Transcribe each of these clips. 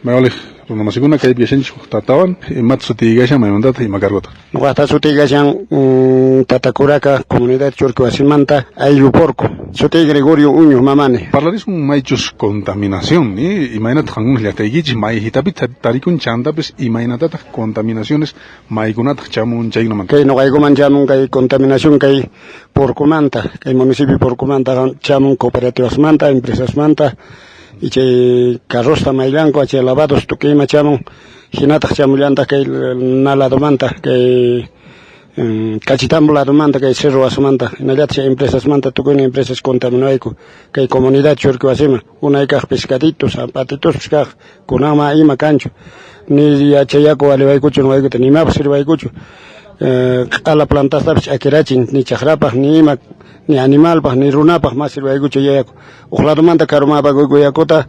Mayole, runamasinguna kay biashanchu tatawan imat sutigashan maymantata imakargota. Nuqata sutigashan Tatakuraka comunidad Churquiwasimanta aylluporku. Suti Gregorio Uño mamane. Parlaris un maychus contaminación, ni imaynata hangun llaqtaykichis mayhitapi tarikun chantapis imaynatata contaminaciones maykunata chamun chaykunaman. Kay nuqaykuman chamun kay contaminación kay Porcumanta, kay municipio Porcumanta chamun cooperativasmanta, empresasmanta. Y che carrosta maillanco che lavados tuquima chamun hinata chamullanta que naladomanta que cachitambuladumanta que cerro asmanta inallat che empresas manta tuquini empresas contaminaico que comunidad Churquiwasima una icaj pescaditos zapatitos pescaj kunama ima cancho ni achayaco alevaicucho no hay que ni más sirvaicucho a la planta sabes akirachin ni chahrapa ni ima ni animal pa ni runa pa más sirvaigo chayaco ojalá manta karma pa goyakota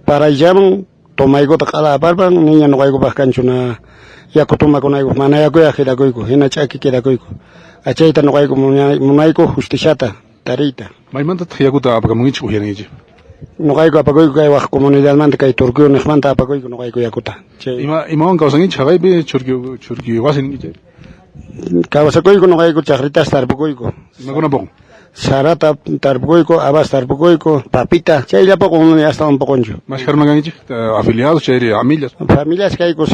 para llaman toma igota kala parpan niña no gaigo pa canchuna ya kutuma con aigo mana ya goya gira goigo hina chaki queda goigo achaita no gaigo munaico justiciata tarita Maymanta yakuta apakamungichi uhianichi. no gaigo apagoigo kay wax comunidad manta kay turquio nexmanta apagoigo no gaigo yakuta Imawan kausangichi hagaypi churki wasingichi. Kawasakoigo no gaigo chagritas tarpugoigo Imaguna poco. Sarata tarpugoico, abas tarpugoico, papita, chay ya poco ya está un poco ancho. Más carmaganichi, afiliados, chay familias. Familias que hay con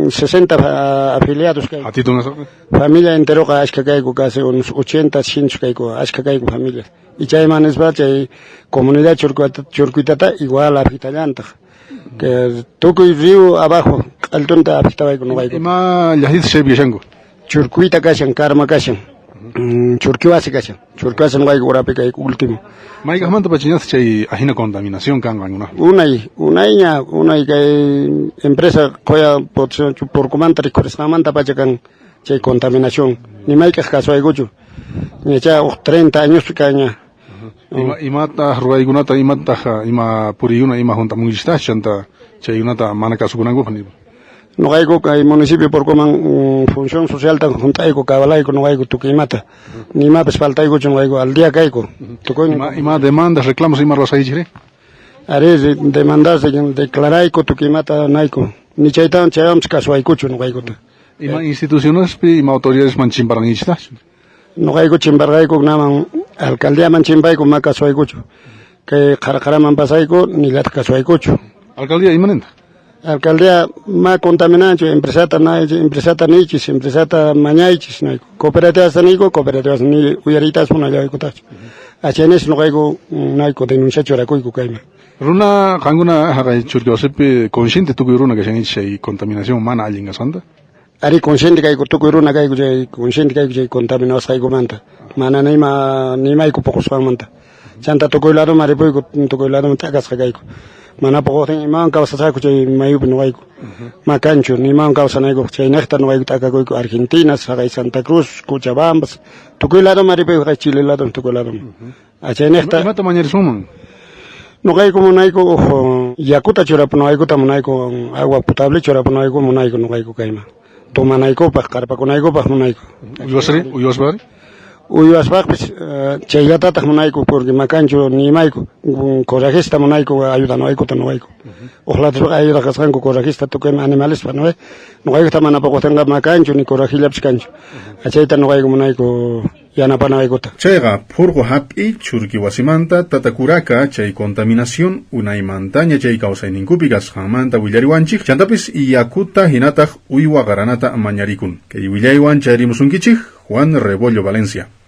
60 afiliados que hay. A ti tú no Familia entero que hay casi unos 80, 100 que hay familias. Y chay manes va, chay comunidad churquitata igual a Pitallanta. Que toco y río abajo, altonta apitaba con no hay. Ima yahid chay biashango. Churquita kashan, karma kashan. Churquiwasi kashan. Churquiwasi no hay guarape que hay último. Maiga manta pachiñas chay ajina contaminación kangan una. Una que empresa coya por comanta ricorestamanta pachacan chay contaminación. Ni maiga caso hay gucho. Ni cha 30 años caña. Imata ruaigunata ima puriuna ima junta mungista chanta chay unata manaka sukunango pani. No hay que el municipio por como función social tan junta hay que cabalaico no hay que tu quimata ni más falta hay que no hay al día caico ima demandas reclamos ima rosa hijre are demandas declarar que tu quimata no hay ni chaitan chayams caso hay cucho no hay que ima instituciones ima autoridades manchimbarangistas no hay que chimbaraico nada alcaldía manchimbaico más caso hay cucho que caracaraman pasaico ni la caso hay cucho alcaldía imanenta alcaldía más contaminante, empresata nichis, empresata mañaichis, no hay cooperativas nico, cooperativas ni uyaritas una ya hay cotas. Achenes no hay denuncia choracuico caima. Runa hanguna haga churquiwasepe consciente tu runa que se han hecho y contaminación humana alguien santa. Ari consciente que hay tu runa que hay consciente que hay contaminación hay manta. Mana ni mai ku poco manta. Santa tocó el lado maripoico, tocó el lado matagas que hay. Mana poco ten man causa saco chay mayu no hay macancho ni man causa nego chay necta no hay taka go Argentina sagai Santa Cruz Cochabamba tu lado maripe ga Chile lado tu lado a chay necta mata mañer suman no hay como no hay go yakuta chora no hay go tam no hay con agua potable chora no hay como no hay go kaima toma no hay ko pa carpa con hay go pa no hay uyosbari Uyas bakpis chayata ta munaico porque macancho ni maico corajista munaico ayuda no hay no hay ojalá te ayuda cascanco corajista toque animales pa no hay tamana poco tenga macancho ni corajilla pscancho achaita no hay munaico yana pa no hay gota chega purgo hapi churquiwasimanta Tatakuraka chay contaminación una montaña chay causa ninkupigas hamanta willariwanchik chantapis yakuta hinata uywa garanata mañarikun que willariwan chayrimusunkichik Juan Rebollo Valencia